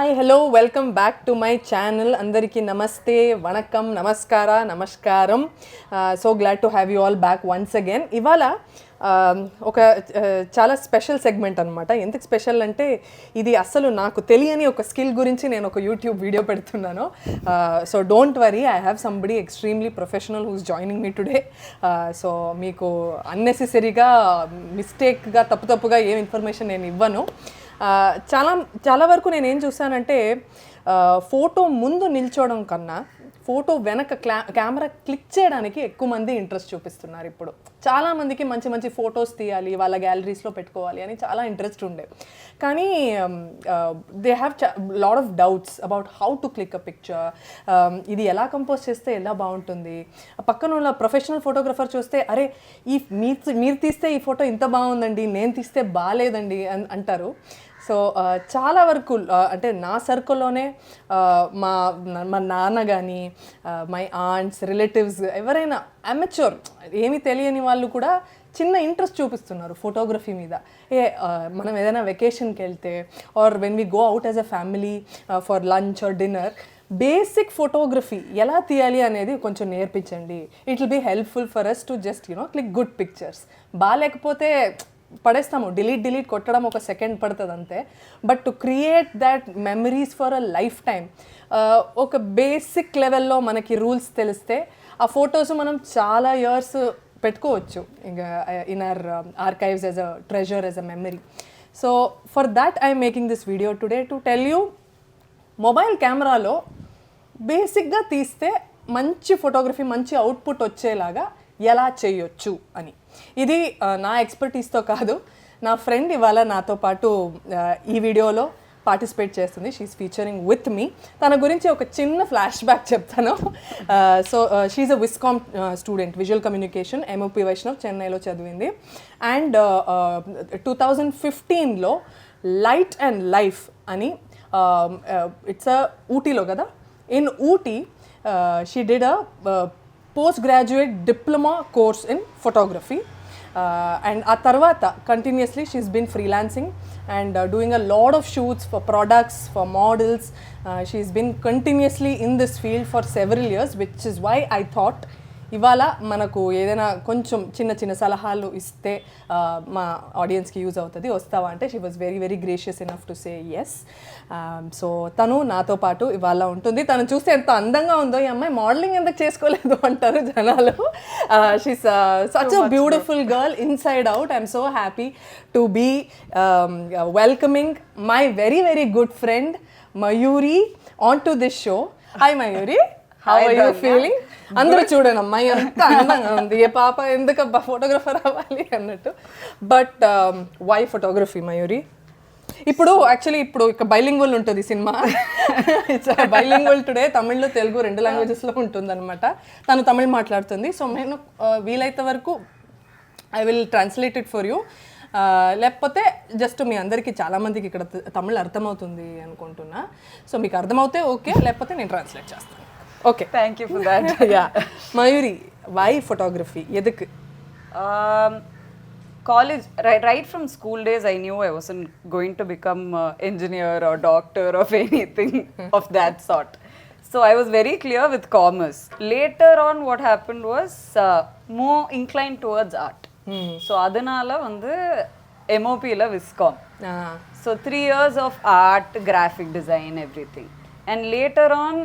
Hi hello welcome back to my channel. అందరికీ నమస్తే, వణకం, నమస్కారం. So glad to have you all back once again. ఇవాళ ఒక చాలా స్పెషల్ సెగ్మెంట్ అనమాట. ఎందుకు స్పెషల్ అంటే ఇది అసలు నాకు తెలియని ఒక స్కిల్ గురించి నేను ఒక యూట్యూబ్ వీడియో పెడుతున్నాను. So don't worry, I have somebody extremely professional who's joining me today. So మీకు అన్నెసెసరీగా మిస్టేక్గా తప్పుగా ఏం ఇన్ఫర్మేషన్ నేను ఇవ్వను. చాలా వరకు నేను ఏం చూసానంటే ఫోటో ముందు నిల్చోవడం కన్నా ఫోటో వెనక కెమెరా క్లిక్ చేయడానికి ఎక్కువ మంది ఇంట్రెస్ట్ చూపిస్తున్నారు. ఇప్పుడు చాలామందికి మంచి ఫొటోస్ తీయాలి, వాళ్ళ గ్యాలరీస్లో పెట్టుకోవాలి అని చాలా ఇంట్రెస్ట్ ఉండే. కానీ they have lot of doubts about how to click a picture. ఇది ఎలా కంపోజ్ చేస్తే ఎలా బాగుంటుంది. పక్కన ఉన్న ప్రొఫెషనల్ ఫోటోగ్రఫర్ చూస్తే అరే మీరు తీస్తే ఈ ఫోటో ఇంత బాగుందండి, నేను తీస్తే బాగాలేదండి అని అంటారు. సో చాలా వరకు అంటే నా సర్కిల్లోనే మా నాన్న కానీ మై ఆంట్స్, రిలేటివ్స్ ఎవరైనా అమెచ్యూర్ ఏమీ తెలియని వాళ్ళు కూడా చిన్న ఇంట్రెస్ట్ చూపిస్తున్నారు ఫోటోగ్రఫీ మీద. మనం ఏదైనా వెకేషన్కి వెళ్తే or when we go out as a family for lunch or dinner, basic photography ఎలా తీయాలి అనేది కొంచెం నేర్పించండి. It will be helpful for us to just click good pictures. బాగాలేకపోతే పడేస్తాము, డిలీట్ కొట్టడం ఒక సెకండ్ పడుతుంది అంతే. But to create that memories for a lifetime, ఒక బేసిక్ లెవెల్లో మనకి రూల్స్ తెలిస్తే ఆ ఫొటోస్ మనం చాలా ఇయర్స్ పెట్టుకోవచ్చు ఇంకా in our archives as a treasure, as a memory. So for that I'm making this video today to tell you mobile కెమెరాలో బేసిక్గా తీస్తే మంచి ఫోటోగ్రఫీ, మంచి అవుట్పుట్ వచ్చేలాగా ఎలా చేయొచ్చు అని. ఇది నా ఎక్స్పర్టీస్తో కాదు, నా ఫ్రెండ్ ఇవాళ నాతో పాటు ఈ వీడియోలో పార్టిసిపేట్ చేస్తుంది. She's featuring with me. తన గురించి ఒక చిన్న ఫ్లాష్ బ్యాక్ చెప్తాను. So she's a Viscom student, visual communication, MOP Vaishnav, చెన్నైలో చదివింది. అండ్ 2015లో లైట్ అండ్ లైఫ్ అని ఇట్స్ ఊటీలో కదా, in Ooty she did a postgraduate diploma course in photography, and a tarvata continuously she's been freelancing and doing a lot of shoots for products, for models. She's been continuously in this field for several years, which is why I thought ఇవాళ మనకు ఏదైనా కొంచెం చిన్న సలహాలు ఇస్తే మా ఆడియన్స్కి use అవుతుంది, వస్తావా అంటే she was very gracious enough to say yes. So తను నాతో పాటు ఇవాళ ఉంటుంది. తను చూస్తే ఎంత అందంగా ఉందో, ఈ అమ్మాయి మోడలింగ్ ఎందుకు చేసుకోలేదు అంటారు జనాలు. She's such a beautiful girl inside out. I'm so happy to be welcoming my very good friend Mayuri on to this show. Hi Mayuri, how are you feeling? అందరూ చూడండి అమ్మాయి ఎంత అందంగా ఉంది, ఏ పాప ఎందుకబ్బా ఫోటోగ్రఫర్ అవ్వాలి అన్నట్టు. But why photography Mayuri? ఇప్పుడు యాక్చువల్లీ ఇక బైలింగ్వల్ ఉంటుంది సినిమా. ఇట్స్ బైలింగ్వల్ టుడే, తమిళ్లో తెలుగు 2 లాంగ్వేజెస్లో ఉంటుంది అనమాట. తను తమిళ్ మాట్లాడుతుంది. సో నేను వీలైతే వరకు I will translate it for you. లేకపోతే జస్ట్ మీ అందరికీ చాలామందికి ఇక్కడ తమిళ్ అర్థమవుతుంది అనుకుంటున్నా. సో మీకు అర్థమవుతే ఓకే, లేకపోతే నేను ట్రాన్స్లేట్ చేస్తాను. Okay, thank you for that. Yeah, Mayuri, why photography? Eduk? College, right from school days, I knew I wasn't going to become engineer or doctor of anything of that sort. So I was very clear with commerce. Later on, what happened was more inclined towards art. So adanala vandu MOP la Viscom. So 3 years of art, graphic design, everything. And later on,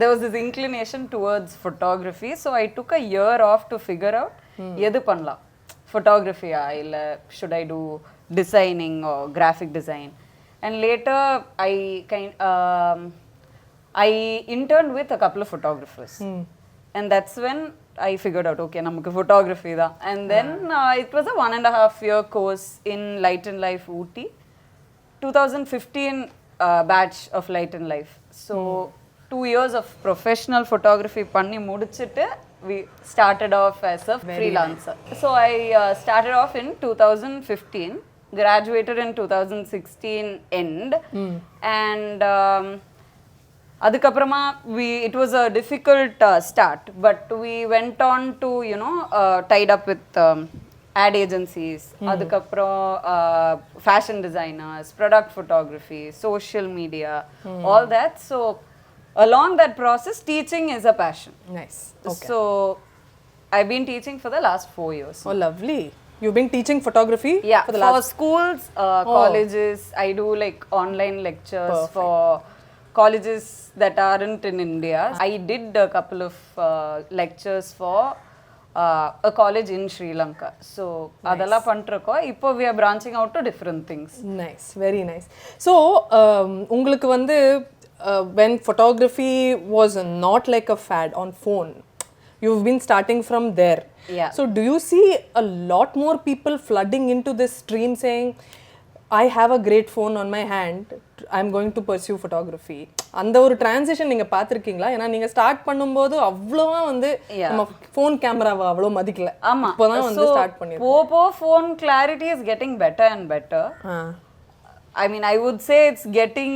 there was this inclination towards photography. So I took a year off to figure out, edu panla photography illa should I do designing or graphic design. And later I interned with a couple of photographers. And that's when I figured out, okay, namakku photography da. And then it was a 1.5 year course in Light and Life Ooty. 2015 batch of Light and Life. So 2 years of professional photography panni mudichittu we started off as a freelancer. So I started off in 2015, graduated in 2016 end. And adikaprama it was a difficult start, but we went on to tied up with ad agencies, adukaprom fashion designers, product photography, social media, all that. So along that process, teaching is a passion. Nice. Okay. So I've been teaching for the last 4 years. Oh, lovely. You've been teaching photography Yeah, for the for last... schools, colleges. I do like online lectures. Perfect. For colleges that aren't in India. I did a couple of lectures for a college in Sri Lanka. So adala pantrako ipo we are branching out to different things. Nice, very nice. So உங்களுக்கு வந்து when photography was not like a fad on phone, you've been starting from there. Yeah. So do you see a lot more people flooding into this stream saying, I have a great phone on my hand, I'm going to pursue photography? அந்த ஒரு transition நீங்க பாத்திருக்கீங்களா? ஏன்னா நீங்க start பண்ணும்போது அவ்வளவா வந்து நம்ம ஃபோன் கேமராவை அவ்வளோ மதிக்கல. இப்போதான் வந்து ஸ்டார்ட் பண்ணிருக்கோம். Popo phone clarity is getting better and better. I mean, I would say it's getting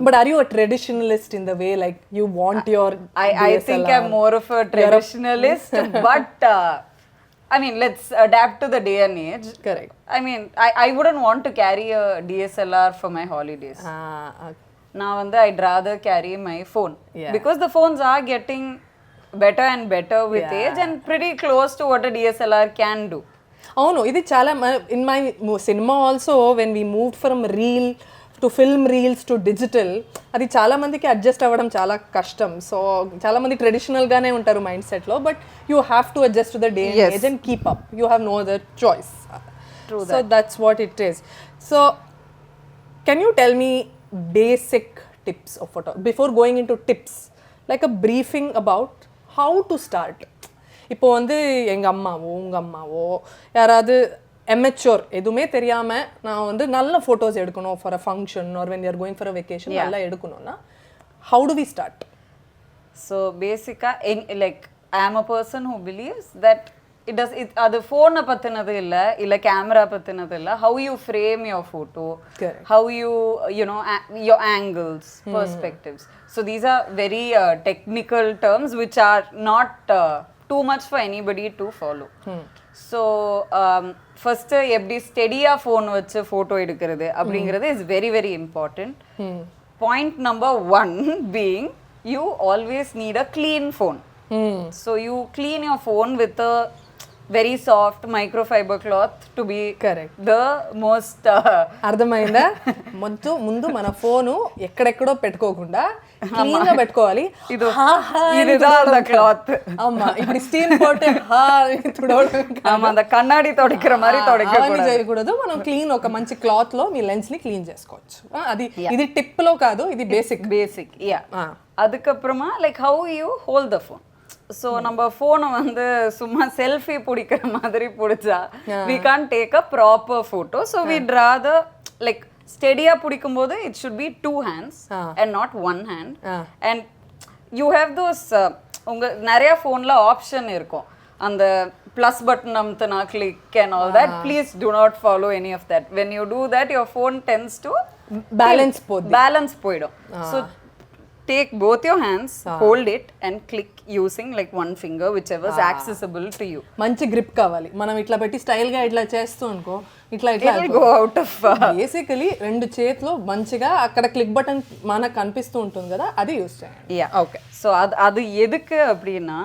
but are you a traditionalist in the way like you want your I think I'm more of a traditionalist but I mean, let's adapt to the day and age. Correct. I mean, I wouldn't want to carry a DSLR for my holidays. Now I'd rather carry my phone. Yeah. Because the phones are getting better and better with age and pretty close to what a DSLR can do. అవును, ఇది చాలా in my cinema also when we moved from reel to film reels to digital, అది చాలా మందికి adjust అవ్వడం చాలా కష్టం. So చాలా మంది ట్రెడిషనల్ గానే ఉంటారు మైండ్ సెట్ లో, but you have to adjust to the day and age and keep up. You have no other choice. So that's what it is. So can you tell me basic tips of photo before going into tips, like a briefing about how to start? இப்போ வந்து எங்கள் அம்மாவோ உங்கள் அம்மாவோ யாராவது எமெச்சோர் எதுவுமே தெரியாமல் நான் வந்து நல்ல ஃபோட்டோஸ் எடுக்கணும் for a function or when you are going for a vacation நல்லா எடுக்கணும்னா how do we start? So பேசிக்காக like I am a person who believes that அது ஃபோனை பற்றினது இல்லை கேமரா பற்றினது இல்லை. How you frame your photo, how you know your angles, perspectives. So these are very technical terms which are not too much for anybody to follow. So first எப்படி ஸ்டெடியா phone வச்சு photo எடுக்கிறது அப்படிங்கிறது is very very important. Point number 1 being you always need a clean phone. So you clean your phone with a very soft microfiber cloth to be correct the most అర్థమైందా? ముందు మన phone ఎక్కడెక్కడో పెట్టుకోకుండా clean గా పెట్టుకోవాలి. இதுதான் cloth. ஆமா, இப்படி ஸ்டீம் போட்டு ஆமா அந்த కన్నడి తొడికిற மாதிரி తొడకకూడదు, చేయకూడదు. మనం క్లీన్ ఒక మంచి క్లాత్ లో మీ లెన్స్ ని క్లీన్ చేసుకోవచ్చు. అది ఇది టిప్ లో కాదు, ఇది బేసిక్. యా, அதுக்கப்புறமா like how you hold the phone. So நம்ம ஃபோனை வந்து சும்மா செல்ஃபி பிடிக்கிற மாதிரி பிடிச்சா we can't take a proper photo. So we'd rather like ஸ்டெடியா பிடிக்கும் போது it should be 2 hands and not 1 hand. And you have those உங்க நிறைய ஃபோன்ல ஆப்ஷன் இருக்கும், அந்த ப்ளஸ் பட்டன் அமுத்துனா click and all that. Please do not follow any of that. When you do that your phone tends to balance போயிடும். So take both your hands, hold it and click using like one finger whichever is accessible to you. మంచి grip కావాలి. మనం ఇట్లా పెట్టి style గా ఇట్లా చేస్తూ అనుకో, ఇట్లా go out of బేసికలీ రెండు చేతులు మంచిగా అక్కడ క్లిక్ బటన్ మనకు కనిపిస్తూ ఉంటుంది కదా, అది యూస్ చేయండి. Yeah, okay. సో అది ఎదుకు அப்படினா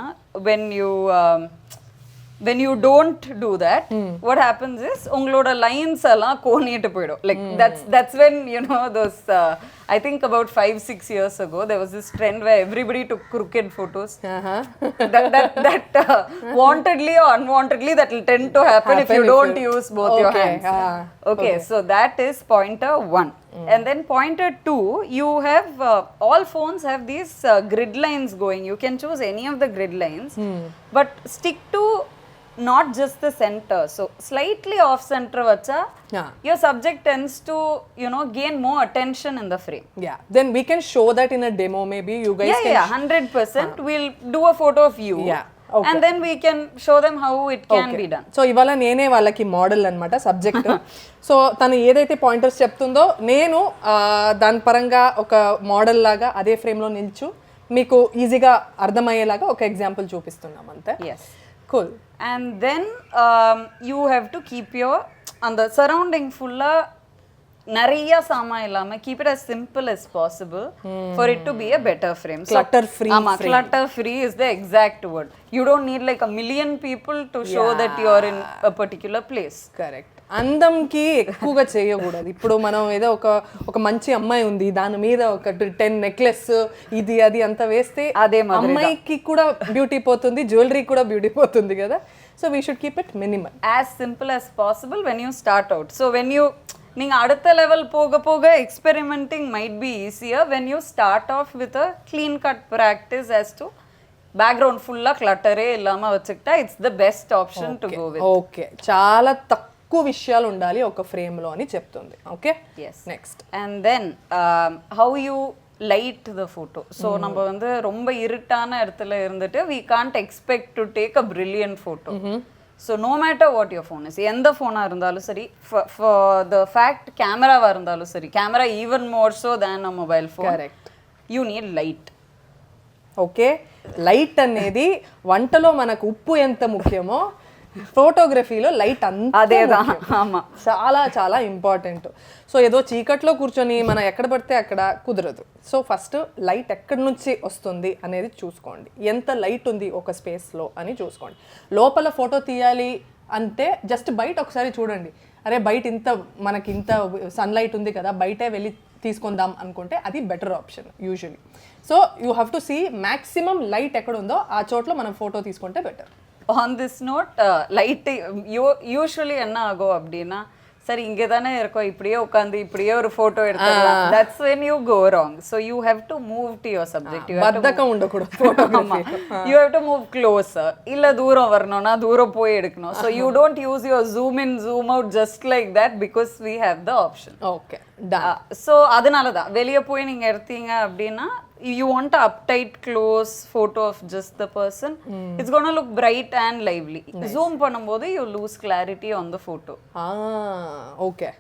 when you don't do that, what happens is உங்களோட lines எல்லாம் கோணிட்டு போய்டும். Like that's when you know those I think about 5-6 years ago there was this trend where everybody took crooked photos. that wantedly or unwantedly that will tend to happen if you don't use both your hands. Okay, so that is pointer 1. And then pointer 2, you have all phones have these grid lines going. You can choose any of the grid lines, but stick to not just the center. So slightly off center vacha your subject tends to gain more attention in the frame. Yeah, then we can show that in a demo maybe. You guys can 100% we'll do a photo of you. Okay. And then we can show them how it can be done. So ఇవాళ నేనే వాళ్ళకి model అన్నమాట subject. So తను ఏదైతే pointers చెప్తుందో నేను దాని పరంగా ఒక మోడల్ లాగా అదే ఫ్రేమ్లో నిల్చు మీకు ఈజీగా అర్థమయ్యేలాగా ఒక ఎగ్జాంపుల్ చూపిస్తున్నాం అంతే. Yes. cool. And then you have to keep your அந்த சரௌண்டிங் ஃபுல்லா நிறைய சாமா இல்லாம keep it as simple as possible for it to be a better frame. Clutter free. ஆமா, clutter free is the exact word. You don't need like a million people to show that you are in a particular place. Correct. అందంకి ఎక్కువగా చేయకూడదు. ఇప్పుడు మనం ఏదో ఒక మంచి అమ్మాయి ఉంది, దాని మీద ఒక 10 నెక్లెస్ ఇది అది అంత వేస్తే అదే అమ్మాయికి కూడా బ్యూటీ పోతుంది, జ్యువెలరీ కూడా బ్యూటీ పోతుంది కదా. So we should keep it minimal, as simple as possible when you start out. So when you நீங்க அடுத்த லெவல் போக போக experimenting might be easier when you start off with a clean cut practice as to background full clutter ఇల్లామ వச்சிட்டா it's the best option to go with. Okay, చాలా తక్కువ విషయాలు ఉండాలి ఒక frame లో అని చెప్తుంది. Okay, yes. Next, and then how you light the photo. So நம்ம வந்து ரொம்ப இருட்டான இடத்துல இருந்துட்டு we can't expect to take a brilliant photo. So no matter what your phone is, எந்த ஃபோனா இருந்தாலும் சரி, for the fact கேமராவா இருந்தாலும் சரி, camera even more so than a mobile phone, correct, you need light. Okay, light అనేది వంటలో మనకు ఉప్పు ఎంత ముఖ్యమో ఫోటోగ్రఫీలో లైట్ అంతే అదేదా. ఆమా, చాలా చాలా ఇంపార్టెంట్. సో ఏదో చీకట్లో కూర్చొని మనం ఎక్కడ పడితే అక్కడ కుదరదు. సో ఫస్ట్ లైట్ ఎక్కడి నుంచి వస్తుంది అనేది చూసుకోండి, ఎంత లైట్ ఉంది ఒక స్పేస్లో అని చూసుకోండి. లోపల ఫోటో తీయాలి అంటే జస్ట్ బయట ఒకసారి చూడండి, అరే బయట మనకి ఇంత సన్లైట్ ఉంది కదా, బయటే వెళ్ళి తీసుకుందాం అనుకుంటే అది better option usually. So you have to see maximum light ఎక్కడ ఉందో ఆ చోట్ల మనం ఫోటో తీసుకుంటే better. on this note, light usually என்ன ஆகும் அப்படின்னா, சரி இங்கே தானே இருக்கோம், இப்படியே உட்காந்து இப்படியே ஒரு ஃபோட்டோ எடுத்துக்கலாம். That's when you go wrong. So you have to move to your subject. பத்தக்கம் ఉండకూడదు photography. You have to move closer. இல்ல தூரம் வரணும்னா தூரம் போய் எடுக்கணும். So you don't use your zoom in zoom out just like that because we have the option. Okay, done. So அதனால தான் வெளிய போய் நீங்க எடுத்தீங்க அப்படின்னா, you want a uptight close photo of just the person, it's going to look bright and lively. Zoom பண்ணும்போது you lose clarity on the photo. Okay,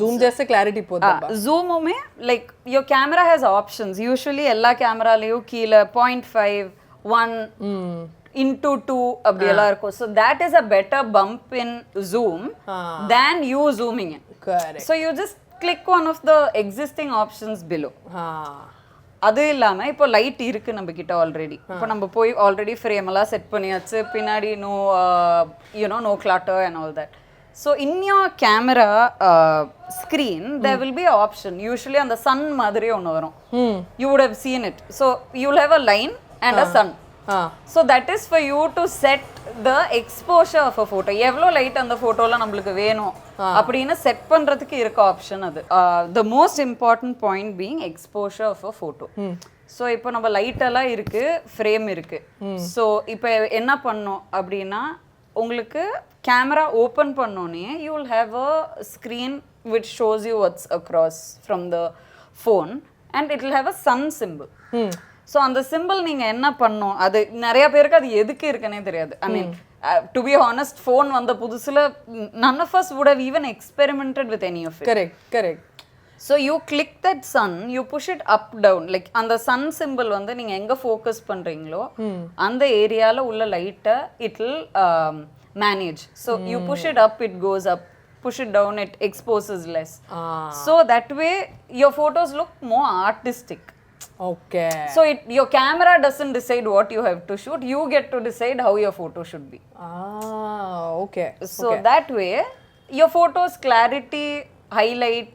zoom చేస్తే clarity పోతుందా? Zoom உமே like your camera has options. Usually எல்லா கேமராலயும் கீழ 0.5 1 into 2 அப்படியெல்லாம் இருக்கும். So that is a better bump in zoom than you zooming in. Correct. So you just click one of the existing options below. அது இல்லாம இப்போ light இருக்கு நம்ம கிட்ட ஆல்ரெடி. இப்போ நம்ம போய் ஆல்ரெடி ஃப்ரேம் எல்லாம் செட் பண்ணியாச்சு, பின்னாடி no clutter and all that. So in your camera screen there will be an option, usually on the sun மாதிரி ஒன்னு வரும். You would have seen it. So you'll have a line and a sun. So that is for you to set the exposure of a photo. எவ்வளோ light அந்த ஃபோட்டோல நம்மளுக்கு வேணும் அப்படின்னு set பண்றதுக்கு இருக்க ஆப்ஷன் அது. The most important point being exposure of a photo. So இப்போ நம்ம லைட் எல்லாம் இருக்கு, ஃப்ரேம் இருக்கு. ஸோ இப்போ என்ன பண்ணோம் அப்படின்னா, உங்களுக்கு கேமரா ஓப்பன் பண்ணோன்னே you will have a screen which shows you what's across from the phone and it will have a sun symbol. So அந்த சிம்பிள் நீங்கள் என்ன பண்ணணும், அது நிறைய பேருக்கு அது எதுக்கு இருக்குன்னே தெரியாது. I mean to be honest, phone வந்த புதுசில் none of us would have even experimented with any of it. Correct. So you click that sun, you push it up down, like அந்த sun symbol வந்து நீங்கள் எங்கே focus பண்ணுறீங்களோ அந்த ஏரியாவில் உள்ள லைட்டை it will manage. So you push it up, it goes up. Push it down, it exposes less. So that way your photos look more artistic. Okay. So your camera doesn't decide what you have to shoot, you get to decide how your photo should be. Okay. So that way your photos clarity, highlight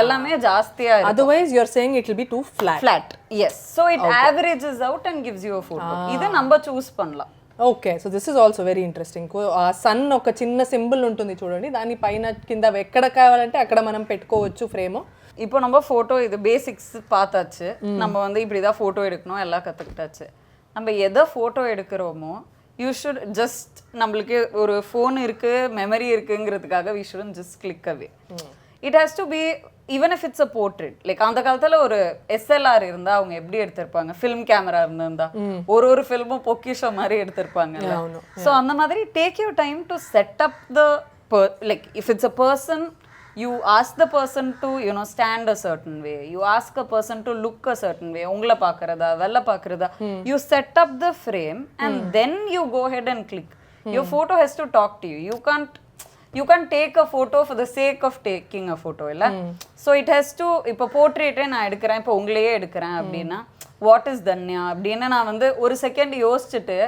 எல்லாமே ஜாஸ்தியா இருக்கும். Otherwise you are saying it will be too flat. Yes. So it averages out and gives you a photo. இது நம்ம choose பண்ணலாம். Okay, so this is also very interesting. Sun ఒక చిన్న symbol ఉంటుంది చూడండి, దాని పైన కింద ఎక్కడ కావాలంటే అక్కడ మనం పెట్టుకోవచ్చు ఫ్రేమ్. இப்போ நம்ம ஃபோட்டோ இது பேசிக்ஸ் பார்த்தாச்சு, நம்ம வந்து இப்படி தான் ஃபோட்டோ எடுக்கணும் எல்லாம் கற்றுக்கிட்டாச்சு. நம்ம எதை ஃபோட்டோ எடுக்கிறோமோ யூ ஷுட் ஜஸ்ட், நம்மளுக்கு ஒரு ஃபோன் இருக்குது மெமரி இருக்குங்கிறதுக்காக we shouldn't just click away. It has to be even if it's a portrait. Like அந்த காலத்தில் ஒரு SLR இருந்தால் அவங்க எப்படி எடுத்திருப்பாங்க, ஃபிலிம் கேமரா இருந்திருந்தா ஒரு ஃபில்மும் பொக்கிஷம் மாதிரி எடுத்திருப்பாங்க. ஸோ அந்த மாதிரி take your time to set up the like if it's a person, you ask the person to stand a certain way, you ask a person to look a certain way, ungala paakrada vella paakrada, you set up the frame and then you go ahead and click. your photo has to talk to you. You can't take a photo for the sake of taking a photo illa. So it has to, இப்போ portrait நான் எடுக்கிறேன், இப்போ உங்களையே எடுக்கிறேன் அப்படின்னா what is Dhanya அப்படின்னு நான் வந்து ஒரு செகண்ட் யோசிச்சுட்டு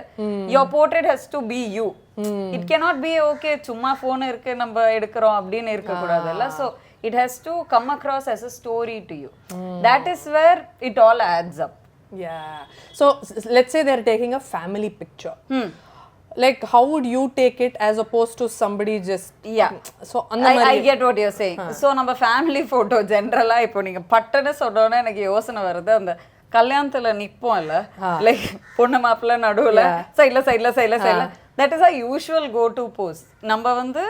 your portrait has to be you. It cannot be okay சும்மா phone இருக்கு நம்ம எடுக்கிறோம் அப்படின்னு இருக்க கூடாதுல்ல. So it has to come across as a story to you. That is where it all adds up. Yeah. So let's say they're taking a family picture. Like how would you take it as opposed to somebody just so I get what you're saying. So நம்ம family photo generally இப்போ நீங்க பட்டன சொன்னோனே எனக்கு யோசனை வருது அந்த கல்யாணத்துல நிப்போம் இல்ல லைக் பொண்ணு மாப்பிள்ளை நடுவுல சைடுல that is a usual go to pose. நம்ம வந்து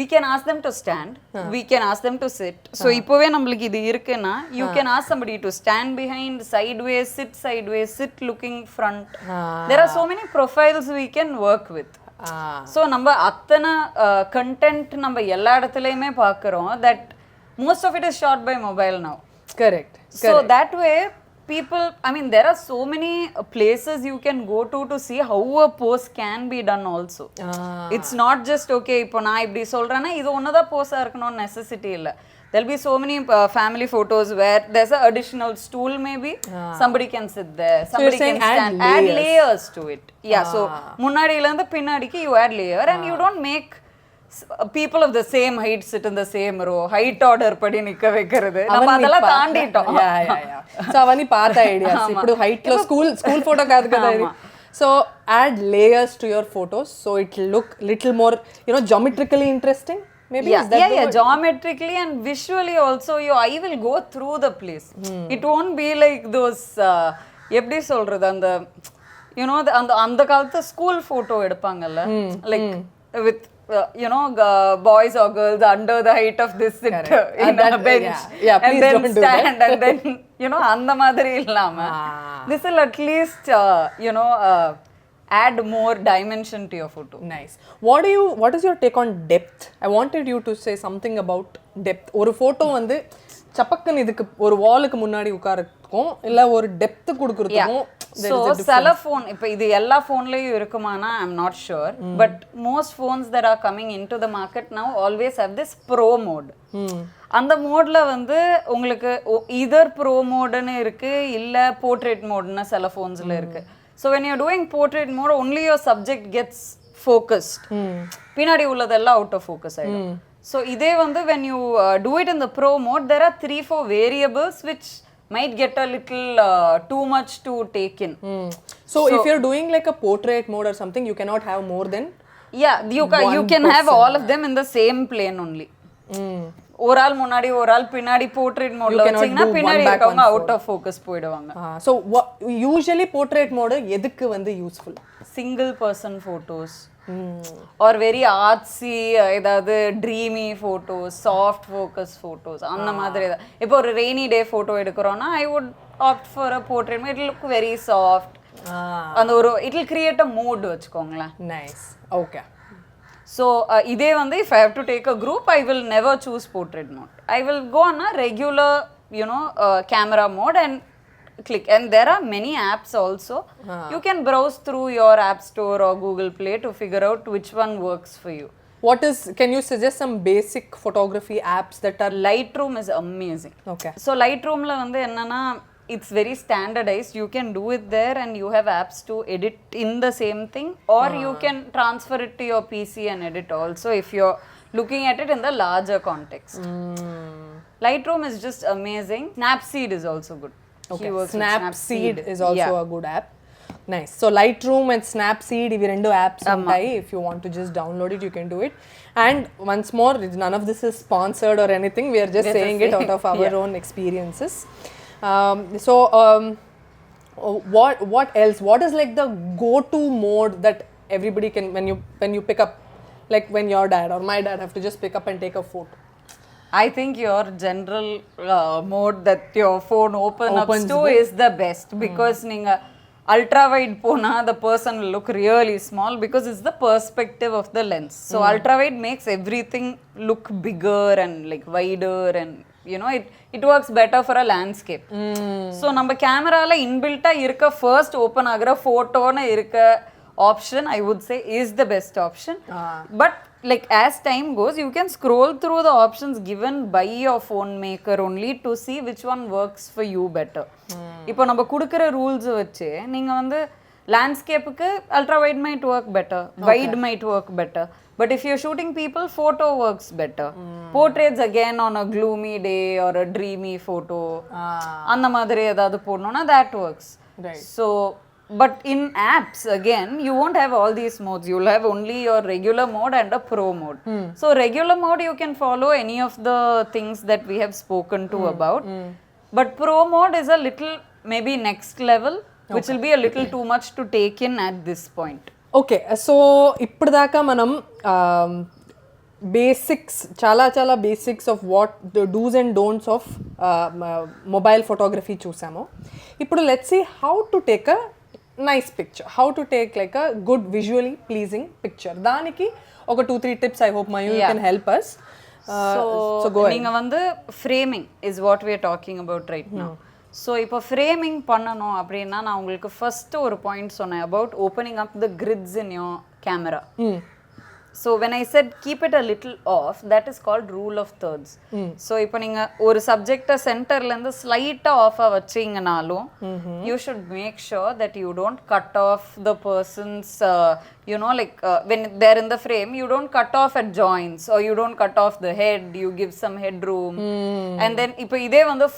we can ask them to stand, we can ask them to sit. So இப்போவே நம்மளுக்கு இது இருக்குன்னா you can ask somebody to stand behind, sideways, sit looking front. There are so many profiles we can work with. So நம்ம அத்தனை content நம்ம எல்லா இடத்துலயுமே பார்க்கறோம் that most of it is shot by mobile now. Correct. So that way people, I mean there are so many places you can go to see how a pose can be done also. It's not just okay இப்போ நான் இப்படி சொல்றேன்னா இது ஒன்னதா போஸா இருக்கணும்னு necessity இல்ல. There'll be so many family photos where there's an additional stool maybe. Somebody can sit there, somebody can stand, add layers to it. Yeah, so முன்னாடில இருந்து பின்னாடிக்கு you add layer and you don't make people of the same height sit in the same row. Height order படி நிக்க வைக்கிறது நம்ம அதெல்லாம் தாண்டிட்டோம். So avani paatha ideas ipudu height lo school photo kaadu kada idi. So add layers to your photos so it will look little more, you know, geometrically interesting maybe. Is that geometrically and visually also your eye will go through the place. It won't be like those எப்படி சொல்றது அந்த you know அந்த காலத்து school photo எடுப்பாங்கல்ல like with you know boys or girls under the height of this sit in a bench and then stand and then you know அந்த மாதிரி இல்லாம this will at least you know add more dimension to your photo. Nice. What is your take on depth? I wanted you to say something about depth. ஒரு photo வந்து சப்பக்கன் இதுக்கு ஒரு வாலுக்கு முன்னாடி உட்காரதுக்கும் இல்ல ஒரு டெப்த் கொடுக்கிறதுக்கும் so cell phone இப்போ இது எல்லா ஃபோன்லயும் இருக்குமானா I'm not sure but most phones that are coming into the market now always have this pro mode. அந்த மோட்ல வந்து உங்களுக்கு either pro modeன்னு இருக்கு இல்ல portrait modeன்னு சில phonesல இருக்கு. So when you're doing portrait mode only your subject gets focused. பின்னாடி உள்ளதெல்லாம் out of focus ஆயிடும். So இதே வந்து when you do it in the pro mode there are 3-4 variables which might get a little too much to take in. So if you're doing like a portrait mode or something you cannot have more than you can have all of them in the same plane only. ஒரு ஆள் முன்னாடி ஒரு ஆள் பின்னாடி portrait modeல வச்சீங்கன்னா பின்னாடி இருக்கவங்க out of focus போய்டுவாங்க. So usually portrait mode எதுக்கு வந்து useful? Single person photos or very artsy ஏதாவது dreamy photos, soft focus photos அந்த மாதிரி. இப்போ ஒரு rainy day photo எடுக்கறோம்னா I would opt for a portrait. It will look very soft. அந்த ஒரு it will create a mood வெச்சுக்கோங்களேன். Nice. Okay. So இதே வந்து if I have to take a group I will never choose portrait mode. I will go on a regular you know camera mode and click, and there are many apps also. You can browse through your app store or Google Play to figure out which one works for you. Can you suggest some basic photography apps that are? Lightroom is amazing. Okay. So Lightroom la வந்து என்னன்னா it's very standardized. You can do it there and you have apps to edit in the same thing or you can transfer it to your PC and edit also if you're looking at it in the larger context. Lightroom is just amazing. Snapseed is also good. Okay. Snapseed is also a good app. Nice. So Lightroom and Snapseed ivi rendu apps untai. If you want to just download it you can do it. And once more none of this is sponsored or anything. We are just saying it out of our own experiences. What else? What is like the go-to mode that everybody can when you pick up, like when your dad or my dad have to just pick up and take a photo? I think your general mode that your phone opens to is the best because ninga ultra wide pona the person will look really small because it's the perspective of the lens. So ultra wide makes everything look bigger and like wider and you know it works better for a landscape. So நம்ம கேமரால இன்பில்ட்டா இருக்க first open ஆகுற photo னு இருக்க option I would say is the best option. But like as time goes, you can scroll through the options given by your phone maker only to see which one works for you better. இப்போ நம்ம கொடுக்குற rules வச்சு நீங்க வந்து லேண்ட்ஸ்கேப்புக்கு ultra wide might work better, wide might work better. But if you're shooting people, photo works better. Portraits again on a gloomy day or a dreamy photo. அந்த மாதிரி ஏதாவது போடணும்னா that works. Right. So, but in apps again, you won't have all these modes. You'll have only your regular mode and a pro mode. So regular mode you can follow any of the things that we have spoken to about. But pro mode is a little maybe next level, which will be a little too much to take in at this point. Okay so ఇప్పుడు దాకా మనం basics చాలా basics of what the dos and don'ts of mobile photography చూసాము. ఇప్పుడు let's see how to take a nice picture, how to take like a good visually pleasing picture. దానికి ఒక 2-3 tips I hope Mayu can help us. So நீங்க வந்து framing is what we are talking about right now. So இப்போ framing பண்ணணும் அப்படின்னா நான் உங்களுக்கு first ஒரு பாயிண்ட் சொன்னேன் about opening up the grids in your camera. So when I set keep it a little off, that is called rule of thirds. So இப்போ நீங்கள் ஒரு சப்ஜெக்டை சென்டர்லேருந்து ஸ்லைட்டாக ஆஃபாக வச்சிங்கனாலும் you should make sure that you don't cut off the persons like when they're in the frame, you don't cut off at joints or you don't cut off the head, you give some headroom. And then இப்போ இதே வந்து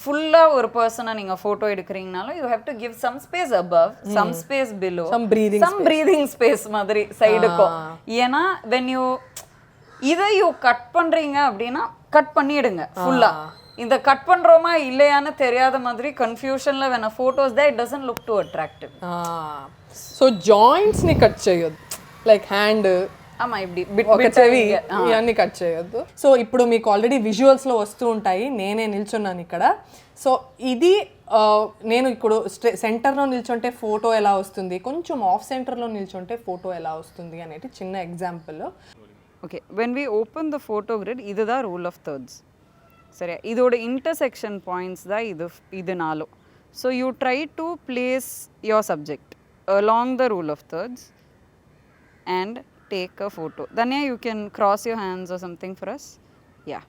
ஃபுல்லா ஒரு பர்சனை நீங்க photo எடுக்கிறீங்கனாலும் you have to give some space above, some space below, some breathing space மாதிரி சைடுக்கும். ஏன்னா when you இதை யூ கட் பண்றீங்க அப்படின்னா கட் பண்ணிடுங்க ஃபுல்லா. இந்த கட் பண்றோமா இல்லையான்னு தெரியாத மாதிரி கன்ஃபியூஷன்ல when a photo is there, it doesn't look too attractive. So joints ని కట్ చేయొద్దు, లైక్ హ్యాండ్ ఇవన్నీ కట్ చేయొద్దు. సో ఇప్పుడు మీకు ఆల్రెడీ విజువల్స్లో వస్తూ ఉంటాయి, నేనే నిల్చున్నాను ఇక్కడ. సో ఇది నేను ఇప్పుడు సెంటర్లో నిల్చుంటే ఫోటో ఎలా వస్తుంది, కొంచెం ఆఫ్ సెంటర్లో నిల్చుంటే ఫోటో ఎలా వస్తుంది అనేది చిన్న example. Okay, when we open the photo grid, இதுதான் ரூல் ஆஃப் தேர்ட்ஸ். சரியா, இதோட இன்டர்செக்ஷன் பாயிண்ட்ஸ் தான் இது நாலும். So you try to place your subject along the rule of thirds and take a photo. Dhanya, you can cross your hands or something for us. Yeah.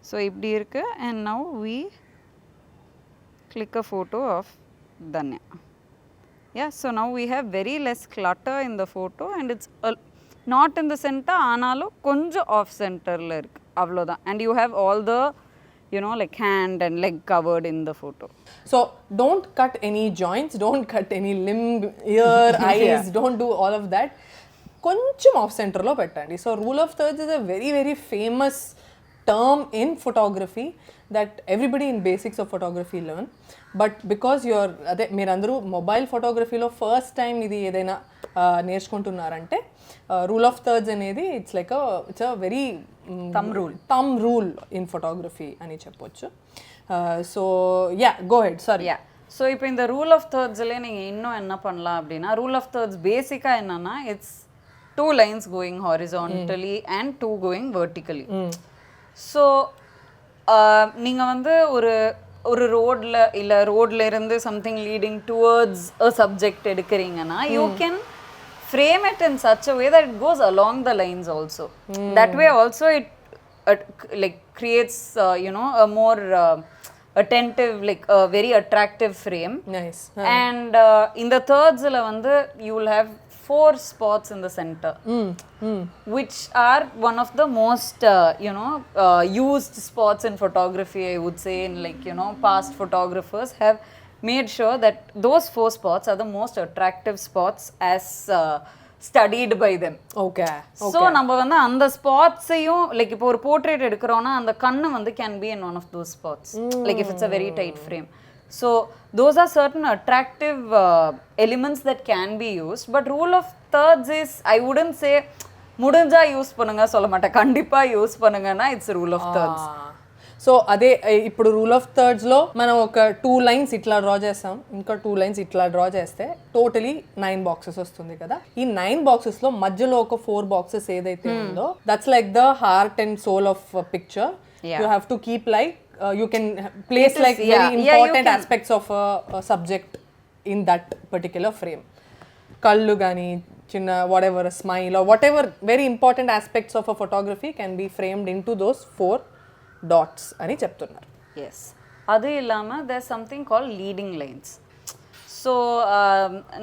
So இப்படி இருக்கு, and now we click a photo of Dhanya. Yeah, so now we have very less clutter in the photo and it's not in the center, ஆனாலும் கொஞ்சம் off centerல இருக்கு, அவ்வளோதான். And you have all the like hand and leg covered in the photo. So don't cut any joints, don't cut any limb, ear, eyes, don't do all of that. కొంచెం off సెంటర్లో పెట్టండి. So rule of thirds is a very very famous term in photography that everybody in basics of photography learn. But because you're అదే మీరందరూ mobile ఫోటోగ్రఫీలో first time ఇది ఏదైనా నేర్చుకుంటున్నారంటే rule of thirds అనేది it's a very thumb rule in photography అని చెప్పొచ్చు. So yeah, go ahead. Sorry. Yeah, so இப்போ இந்த ரூல் ஆஃப் தேர்ட்ஸ்லேயே நீங்கள் இன்னும் என்ன பண்ணலாம் அப்படின்னா, ரூல் ஆஃப் தேர்ட்ஸ் பேசிக்காக என்னன்னா, it's 2 lines going horizontally and 2 going vertically. So நீங்கள் வந்து ஒரு ரோட்ல இருந்து something leading towards a subject எடுக்கிறீங்கன்னா, you can frame it in such a way that it goes along the lines also. That way also it like creates a more attentive, like a very attractive frame. Nice. And in the thirds la vandu you will have 4 spots in the center, which are one of the most used spots in photography, I would say. In like past photographers have made sure that those 4 spots are the most attractive spots as studied by them. Okay. So நம்ம வந்து அந்த ஸ்பாட்ஸையும், like இப்போ ஒரு portrait எடுக்கிறோன்னா அந்த கண்ணு வந்து can be in one of those spots, like if it's a very tight frame. So those are certain attractive elements that can be used. But rule of thirds is, I wouldn't say முடிஞ்சா use பண்ணுங்க சொல்ல மாட்டேன், கண்டிப்பா use பண்ணுங்கன்னா it's rule of thirds. So అదే ఇప్పుడు rule of థర్డ్స్లో మనం ఒక 2 lines ఇట్లా డ్రా చేస్తాం, ఇంకా 2 lines ఇట్లా డ్రా చేస్తే టోటలీ 9 boxes వస్తుంది కదా. ఈ 9 boxesలో మధ్యలో ఒక 4 boxes ఏదైతే ఉందో, that's like the heart and soul of picture. You have to keep like you can place like very important aspects of a subject in that particular frame. kallu gani chinna whatever a smile or whatever very important aspects of a photography can be framed into those 4 dots ani cheptunnaru. Yes, adu illama there's something called leading lines. So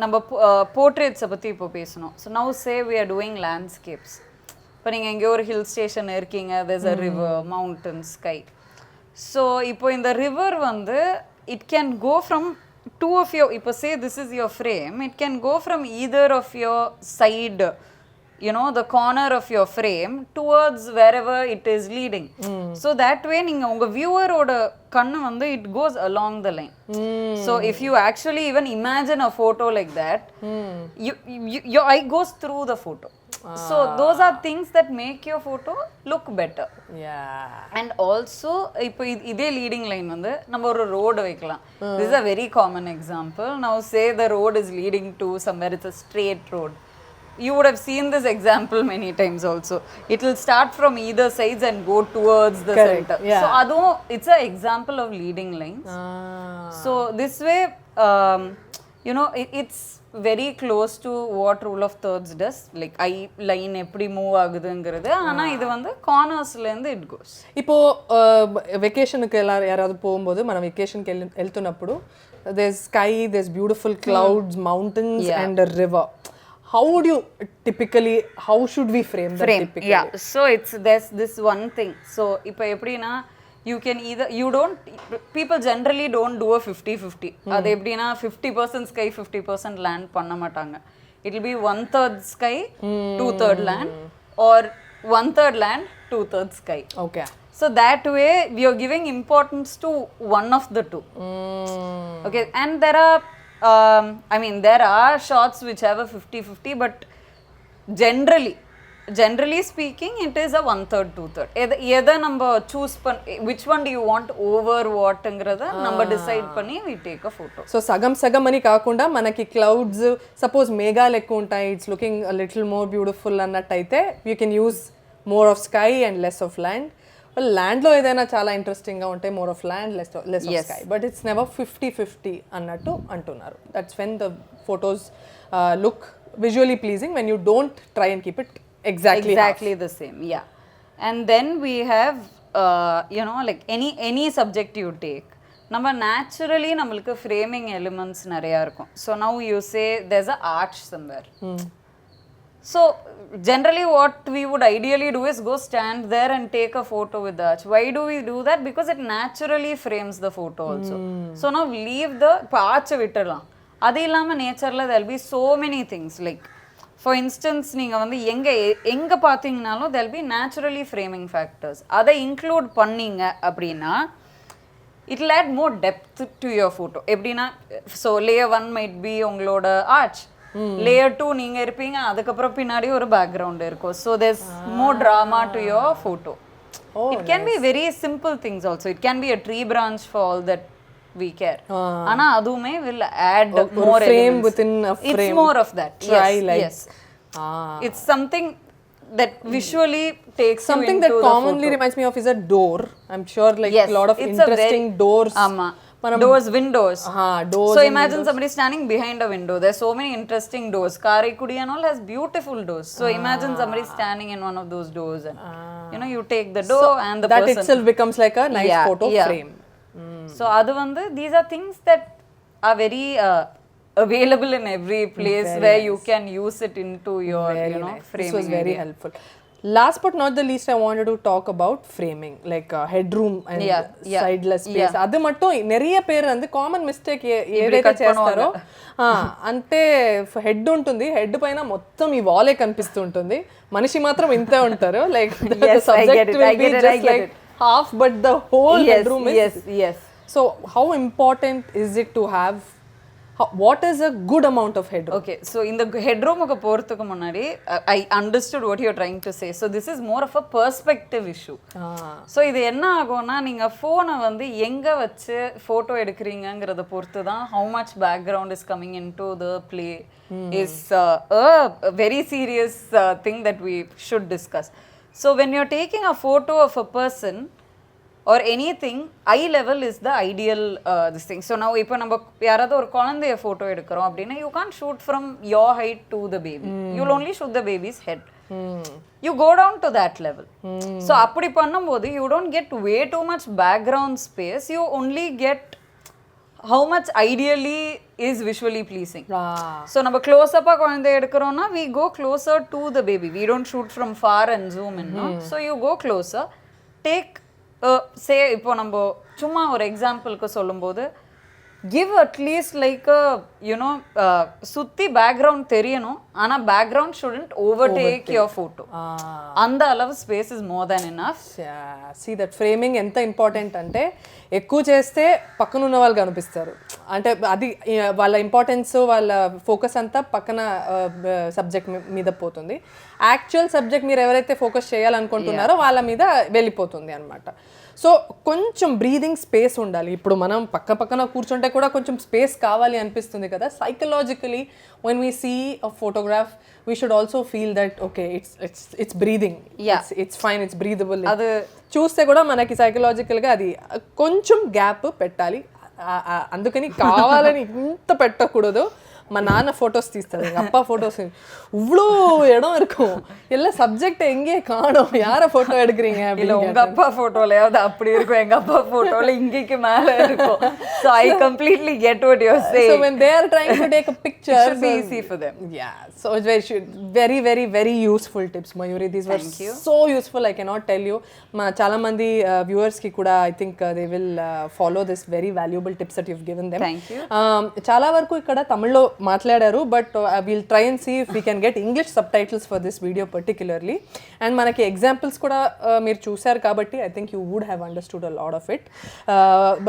நம்ம போர்ட்ரேட்ஸை பற்றி இப்போ பேசணும். So now say we are doing landscapes. இப்போ நீங்கள் எங்கேயோ ஒரு hill station இருக்கீங்க, there's a river, mountain, sky. So இப்போ இந்த ரிவர் வந்து it can go from two of your, இப்போ say this is your frame, it can go from either of your side, you know, the corner of your frame towards wherever it is leading. So that way நீங்க உங்க வியூவரோட கண்ணு வந்து it goes along the line. So if you actually even imagine a photo like that, your eye goes through the photo. So those are things that make your photo look better. Yeah. And also இப்போ இதே leading line வந்து நம்ம ஒரு road வைக்கலாம். This is a very common example. Now say the road is leading to somewhere, it's a straight road. You would have seen this example many times also. It will start from either sides and go towards the center. Yeah. So adho it's an example of leading lines. So this way you know it's very close to what rule of thirds does, like eye line eppadi move agudungiradhu. Ana idu vandu corners la irundhu it goes. Ipo vacation ku yaradhu pogumbodhu mana vacation ku elthunappudu there's sky, there's beautiful clouds, mountains and a river. How would you typically, how should we frame that typically? Yeah, so it's there's this one thing. So ipo eppdina you can either, you don't, people generally don't do a 50-50. Adu eppdina 50% sky 50% land panna matanga. It will be 1/3 sky 2/3 land, or 1/3 land 2/3 sky. Okay. So that way we are giving importance to one of the two. Okay, and there are I mean there are shots which have a 50-50, but generally speaking it is a 1/3 2/3. Either number choose which one do you want over what ngrada number decide panni we take a photo. So sagam ani kaakunda manaki clouds suppose meghalu ekku untayi, it's looking a little more beautiful annataithe you can use more of sky and less of land. Well, land lo edaina chaala interesting ga unte more of land, less of sky, but it's never 50-50 annattu antunnaru. That's when the photos look visually pleasing, when you don't try and keep it exactly the same. Yeah. And then we have you know, like any subject you take, நம்ம naturally நம்மளுக்கு framing elements நிறைய இருக்கும். So now you say there's a arch somewhere. So generally what we would ideally do is go stand there and take a photo with the arch. Why do we do that? Because it naturally frames the photo also. So now leave the arch விட்டுறலாம். அது இல்லாம நேச்சர்ல there will be so many things, like for instance நீங்க வந்து எங்க பாத்தீங்கனாலும் there will be naturally framing factors. அதை include பண்ணீங்க அப்படினா it will add more depth to your photo. எப்படினா so layer 1 might be உங்களோட arch, layer 2 நீங்க இருப்பீங்க, அதுக்கு அப்புறம் பின்னாடி ஒரு background இருக்கும். So there's more drama to your photo. It can be very simple things also. It can be a tree branch for all that we care. Ana adume will add more frame elements within a frame. It's more of that. Yes. It's something that visually takes something you into that commonly reminds me of is a door. I'm sure like a lot of interesting doors. Doors, windows. Doors. So imagine somebody standing behind a window. There's so many interesting doors. Karaikudi and all has beautiful doors. So imagine somebody standing in one of those doors and you know, you take the door and the that person. That itself becomes like a nice photo frame. So adu vandu, these are things that are very available in every place where you can use it into your framing. This was very helpful. Last but not the least, I wanted to talk about framing, like headroom and sideless space. Adu mattum neriya per and common mistake edaithe chestaro ante head untundi, head paina mottam ee wall e kanipistu untundi, manishi matram inte untaru, like the subject will be just like half, but the whole headroom is so how important is it to have, what is a good amount of headroom? Okay, so in the headroom oka porthukku munadi I understood what you are trying to say. So this is more of a perspective issue. So idu enna agona, neenga phone vandu enga vechu photo edukringaங்கறத பொறுத்து தான் how much background is coming into the play is a very serious thing that we should discuss. So when you're taking a photo of a person, or anything, eye level is the ideal this thing. So now ipo நம்ம யாராவது ஒரு குழந்தைய photo எடுக்கறோம் அப்படினா you can't shoot from your height to the baby. You'll only shoot the baby's head. You go down to that level. So அப்படி பண்ணும்போது you don't get way too much background space. You only get how much ideally is visually pleasing. So நம்ம close up குழந்தை எடுக்கறோம்னா we go closer to the baby. We don't shoot from far and zoom in, no? So you go closer, take say இப்போ நம்ம சும்மா ஒரு எக்ஸாம்பிளுக்கு சொல்லும்போது give at least like a சுத்தி background தெரியணும் ஆனா background shouldn't overtake your photo. அந்த அளவு space is more than enough. See that framing ఎంత ఇంపార్టెంట్ అంటే ఎక్కువ చేస్తే పక్కన ఉన్న వాళ్ళు కనిపిస్తారు అంటే అది వాళ్ళ ఇంపార్టెన్స్ వాళ్ళ ఫోకస్ అంతా పక్కన సబ్జెక్ట్ మీద పోతుంది యాక్చువల్ సబ్జెక్ట్ మీరు ఎవరైతే ఫోకస్ చేయాలనుకుంటున్నారో వాళ్ళ మీద వెళ్ళిపోతుంది అనమాట సో కొంచెం బ్రీదింగ్ స్పేస్ ఉండాలి ఇప్పుడు మనం పక్క పక్కన కూర్చుంటే కూడా కొంచెం స్పేస్ కావాలి అనిపిస్తుంది కదా psychologically when we see a photograph we should also feel that okay it's breathing, it's fine, it's breathable. అది చూస్తే కూడా మనకి సైకలాజికల్గా అది కొంచెం గ్యాప్ పెట్టాలి అందుకని కావాలని ఇంత పెట్టకూడదు మా నాన్న ஃபோட்டோஸ் தீஸ்தாரு எங்கள் அப்பா ஃபோட்டோஸ் இவ்வளோ இடம் இருக்கும் எல்லாம் சப்ஜெக்ட் எங்கேயே காணோம் யாரை ஃபோட்டோ எடுக்கிறீங்க இல்லை உங்கள் அப்பா ஃபோட்டோலையாவது அப்படி இருக்கும் எங்கள் அப்பா ஃபோட்டோவில் இங்கேக்கு மேலே இருக்கும் so I completely get what you are saying so when they are trying to take a picture it should be easy for them. Yeah, so it's very very very useful tips Mayuri, these were so useful I cannot tell you ma chala mandi viewers ki kuda I think they will follow this very valuable tips that you've given them. Thank you. చాలా వరకు ఇక్కడ తమిళ్లో మాట్లాడారు but will try and see if we can get English subtitles for this video particularly and మనకి examples కూడా మీరు చూసారు కాబట్టి I think you would have understood a lot of it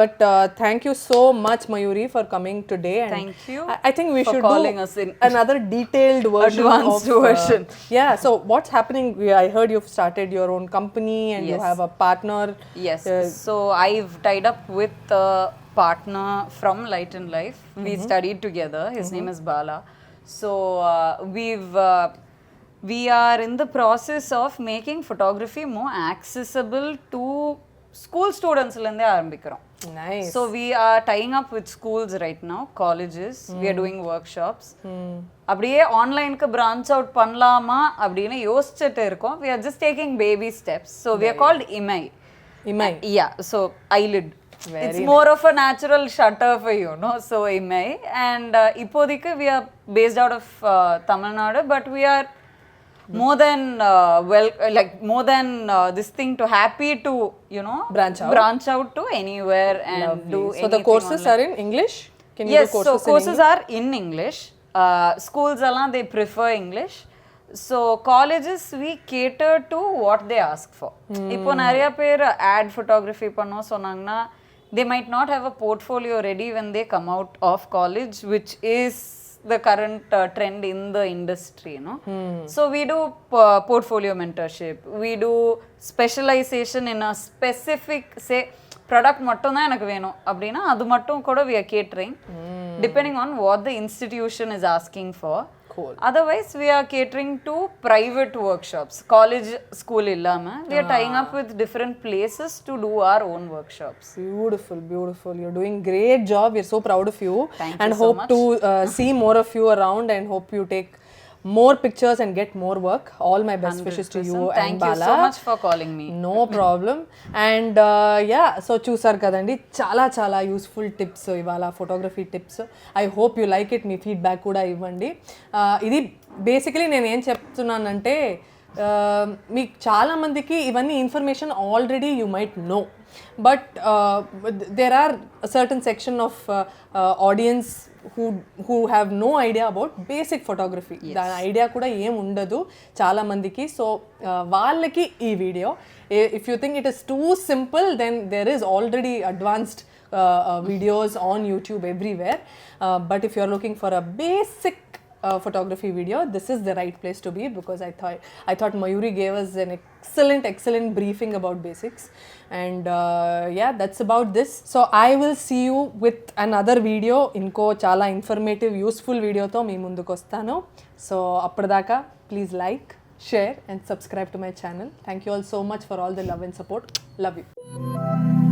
but thank you so much Mayuri for coming today and thank you I think we should calling us in another detailed version advanced version. Yeah, so what's happening? I heard you've started your own company and you have a partner. Yes, so I've tied up with partner from Light and Life. We studied together. His name is Bala. So we are in the process of making photography more accessible to school students lende aarambikrom. Nice. So we are tying up with schools right now, colleges. We are doing workshops. அப்படியே ஆன்லைனுக்கு branch out பண்ணலாமா அப்படின்னு யோசிச்சுட்டு இருக்கோம். We are just taking baby steps. So we are called Imai. Yeah, so eyelid. It's more of a natural shutter for you, no? So Imai. And இப்போதைக்கு we are based out of Tamil Nadu, but we are more than more than this thing to happy to branch out to anywhere and do anything. So the courses are in English? Can you do courses so courses are in English. Schools alla they prefer English. So colleges we cater to what they ask for. Ipo nariya per ad photography panno sonanga they might not have a portfolio ready when they come out of college, which is the current trend in the industry, no? So we do portfolio mentorship, we do specialization in a specific say product mattum dhaan enakku venum appadina adu mattum kuda we are catering depending on what the institution is asking for. Cool. Otherwise we are catering to private workshops, college school illama we are tying up with different places to do our own workshops. Beautiful, you're doing great job, we're so proud of you. Thank and you so hope much. to see more of you around and hope you take more pictures and get more work. All my best 100%. Wishes to you. Thank and Bala. you so much for calling me. No problem. And yeah, so చూసారు కదండి చాలా useful tips ఇవాళ photography tips. I hope you like it, me feedback కూడా ఇవ్వండి. ఇది basically నేను ఏం చెప్తున్నానంటే మీకు చాలామందికి ఇవన్నీ information already you might know, but there are a certain section of audience who have no idea about basic photography. దాని ఐడియా కూడా ఏం ఉండదు చాలా మందికి. సో వాళ్ళకి ఈ video, if you think it is too simple then there is already advanced videos on YouTube everywhere, but if you are looking for a basic photography video, this is the right place to be, because I thought Mayuri gave us an excellent briefing about basics. And yeah, that's about this. So I will see you with another video. Inko chala informative useful video tho mee munduku ostanu. So appadaka please like, share and subscribe to my channel. Thank you all so much for all the love and support. Love you.